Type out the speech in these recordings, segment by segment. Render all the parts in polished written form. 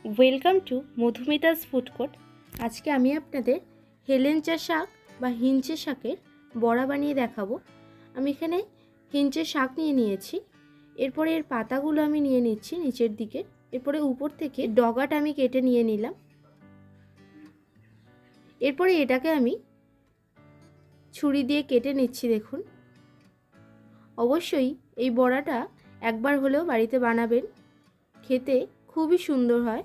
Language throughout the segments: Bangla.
Welcome to Madhumita's food court. আজকে আমি আপনাদের হেলেঞ্চা শাক বা হিঞ্চে শাকের বড়া বানিয়ে দেখাবো। আমি এখানে হিঞ্চে শাক নিয়ে নিয়েছি। এরপরে এর পাতাগুলো আমি নিয়ে নিচ্ছি নিচের দিকে। এরপরে উপর থেকে ডগাটা আমি কেটে নিয়ে নিলাম। এরপরে এটাকে আমি ছুরি দিয়ে কেটে নিচ্ছি। দেখুন, অবশ্যই এই বড়াটা একবার হলেও বাড়িতে বানাবেন, খেতে খুবই সুন্দর হয়।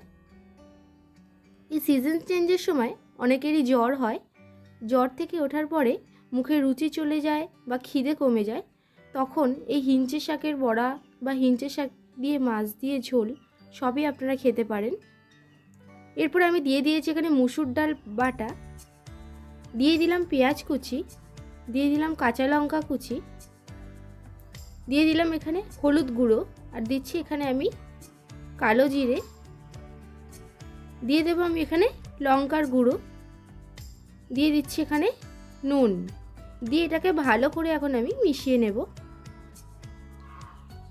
এই সিজন চেঞ্জের সময় অনেকেরই জ্বর হয়। জ্বর থেকে ওঠার পরে মুখে রুচি চলে যায় বা খিদে কমে যায়, তখন এই হিঞ্চে শাকের বড়া বা হিঞ্চে শাক দিয়ে মাছ দিয়ে ঝোল সবই আপনারা খেতে পারেন। এরপর আমি দিয়ে দিয়েছি এখানে মুসুর ডাল বাটা, দিয়ে দিলাম পেঁয়াজ কুচি, দিয়ে দিলাম কাঁচা লঙ্কা কুচি, দিয়ে দিলাম এখানে হলুদ গুঁড়ো, আর দিচ্ছি এখানে আমি কালো জিরে, দিয়ে দেবো আমি এখানে লঙ্কার গুঁড়ো, দিয়ে দিচ্ছি এখানে নুন, দিয়ে এটাকে ভালো করে এখন আমি মিশিয়ে নেব।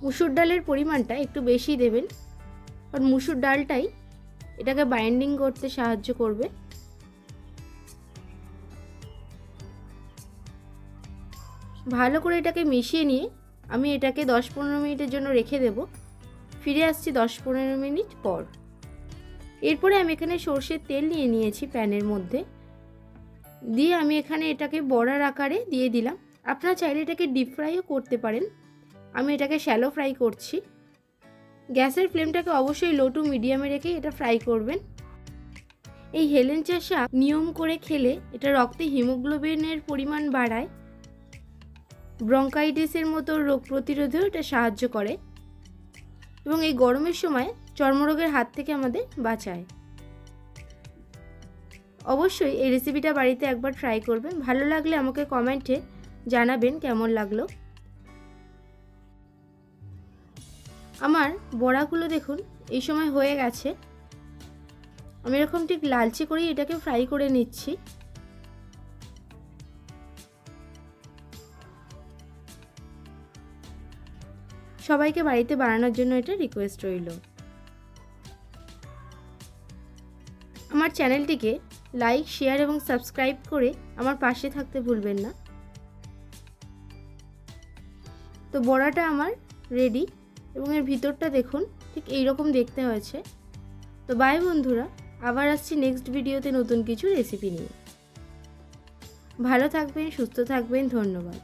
মুসুর ডালের পরিমাণটা একটু বেশি দেবেন, কারণ মুসুর ডালটাই এটাকে বাইন্ডিং করতে সাহায্য করবে। ভালো করে এটাকে মিশিয়ে নিয়ে আমি এটাকে 10-15 মিনিটের জন্য রেখে দেব। ফিরে আসছি 10-15 মিনিট পর। এরপরে আমি এখানে সর্ষের তেল নিয়ে নিয়েছি প্যানের মধ্যে, দিয়ে আমি এখানে এটাকে বড়ার আকারে দিয়ে দিলাম। আপনারা চাইলে এটাকে ডিপ ফ্রাইও করতে পারেন, আমি এটাকে শ্যালো ফ্রাই করছি। গ্যাসের ফ্লেমটাকে অবশ্যই লো টু মিডিয়ামে রেখে এটা ফ্রাই করবেন। এই হেলেঞ্চা শাক নিয়ম করে খেলে এটা রক্তে হিমোগ্লোবিনের পরিমাণ বাড়ায়, ব্রঙ্কাইটিসের মতো রোগ প্রতিরোধেও এটা সাহায্য করে এবং এই গরমের সময় চর্মরোগের হাত থেকে আমাদের বাঁচায়। অবশ্যই এই রেসিপিটা বাড়িতে একবার ট্রাই করবেন। ভালো লাগলে আমাকে কমেন্টে জানাবেন কেমন লাগলো। আমার বড়াগুলো দেখুন এই সময় হয়ে গেছে। আমি এরকম ঠিক লালচে করেই এটাকে ফ্রাই করে নিচ্ছি। সবাইকে বাড়িতে বানানোর জন্য এটা রিকোয়েস্ট রইল। আমার চ্যানেলটিকে লাইক, শেয়ার এবং সাবস্ক্রাইব করে আমার পাশে থাকতে ভুলবেন না। তো বড়াটা আমার রেডি এবং এর ভিতরটা দেখুন ঠিক এই রকম দেখতে হয়েছে। তো বাই বন্ধুরা, আবার আসছি নেক্সট ভিডিওতে নতুন কিছু রেসিপি নিয়ে। ভালো থাকবেন, সুস্থ থাকবেন, ধন্যবাদ।